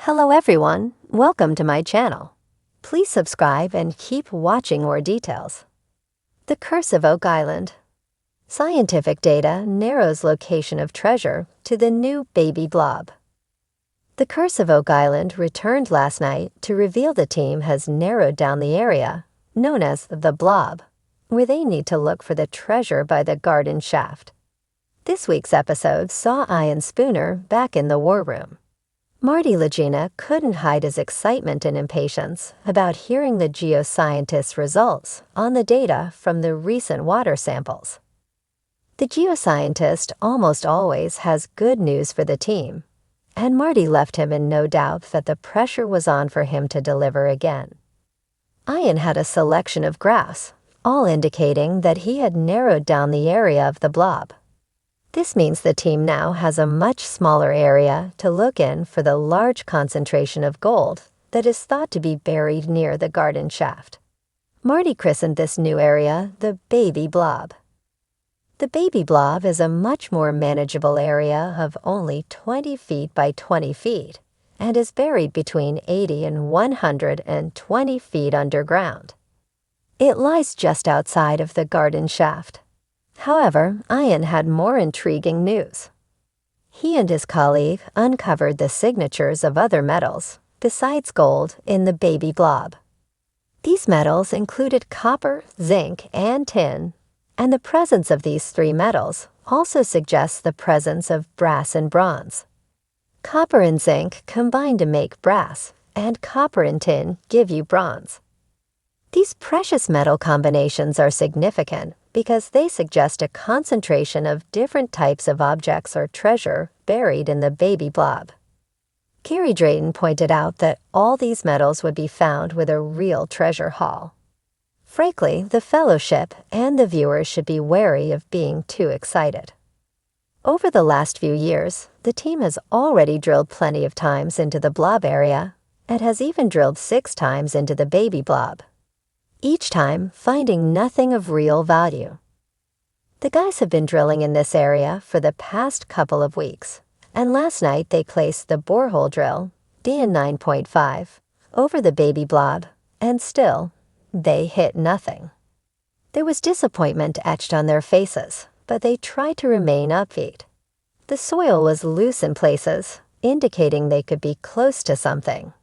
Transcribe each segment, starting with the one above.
Hello everyone, welcome to my channel. Please subscribe and keep watching more details. The Curse of Oak Island. Scientific data narrows location of treasure to the new baby blob. The Curse of Oak Island returned last night to reveal the team has narrowed down the area, known as the blob, where they need to look for the treasure by the garden shaft. This week's episode saw Ian Spooner back in the war room. Marty Lagina couldn't hide his excitement and impatience about hearing the geoscientists' results on the data from the recent water samples. The geoscientist almost always has good news for the team, and Marty left him in no doubt that the pressure was on for him to deliver again. Ian had a selection of graphs, all indicating that he had narrowed down the area of the blob. This means the team now has a much smaller area to look in for the large concentration of gold that is thought to be buried near the garden shaft. Marty christened this new area the baby blob. The baby blob is a much more manageable area of only 20 feet by 20 feet and is buried between 80 and 120 feet underground. It lies just outside of the garden shaft. However, Ian had more intriguing news. He and his colleague uncovered the signatures of other metals, besides gold, in the baby blob. These metals included copper, zinc, and tin, and the presence of these three metals also suggests the presence of brass and bronze. Copper and zinc combine to make brass, and copper and tin give you bronze. These precious metal combinations are significant because they suggest a concentration of different types of objects or treasure buried in the baby blob. Gary Drayton pointed out that all these metals would be found with a real treasure haul. Frankly, the fellowship and the viewers should be wary of being too excited. Over the last few years, the team has already drilled plenty of times into the blob area and has even drilled 6 times into the baby blob, each time finding nothing of real value. The guys have been drilling in this area for the past couple of weeks, and last night they placed the borehole drill, DN9.5, over the baby blob, and still, they hit nothing. There was disappointment etched on their faces, but they tried to remain upbeat. The soil was loose in places, indicating they could be close to something.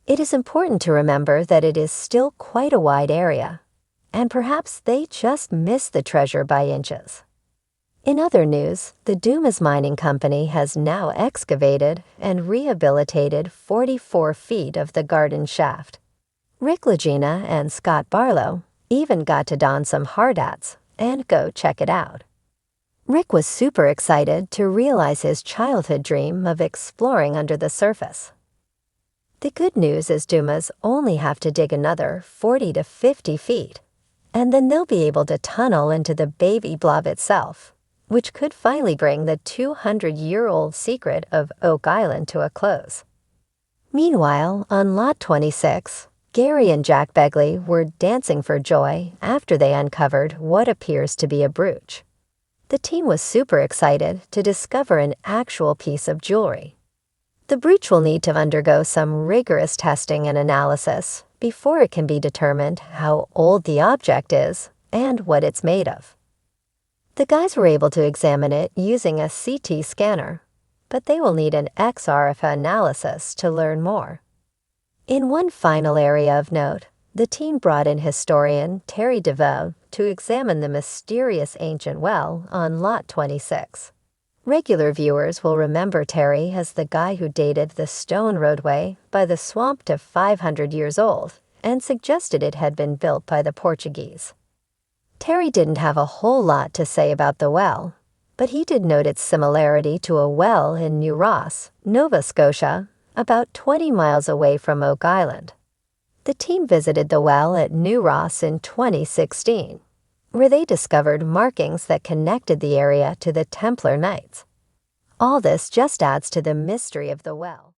It is important to remember that it is still quite a wide area, and perhaps they just missed the treasure by inches. In other news, the Dumas Mining Company has now excavated and rehabilitated 44 feet of the garden shaft. Rick Lagina and Scott Barlow even got to don some hard hats and go check it out. Rick was super excited to realize his childhood dream of exploring under the surface. The good news is Dumas only have to dig another 40 to 50 feet, and then they'll be able to tunnel into the baby blob itself, which could finally bring the 200-year-old secret of Oak Island to a close. Meanwhile, on Lot 26, Gary and Jack Begley were dancing for joy after they uncovered what appears to be a brooch. The team was super excited to discover an actual piece of jewelry. The brooch will need to undergo some rigorous testing and analysis before it can be determined how old the object is and what it's made of. The guys were able to examine it using a CT scanner, but they will need an XRF analysis to learn more. In one final area of note, the team brought in historian Terry DeVoe to examine the mysterious ancient well on Lot 26. Regular viewers will remember Terry as the guy who dated the stone roadway by the swamp to 500 years old and suggested it had been built by the Portuguese. Terry didn't have a whole lot to say about the well, but he did note its similarity to a well in New Ross, Nova Scotia, about 20 miles away from Oak Island. The team visited the well at New Ross in 2016. Where they discovered markings that connected the area to the Templar Knights. All this just adds to the mystery of the well.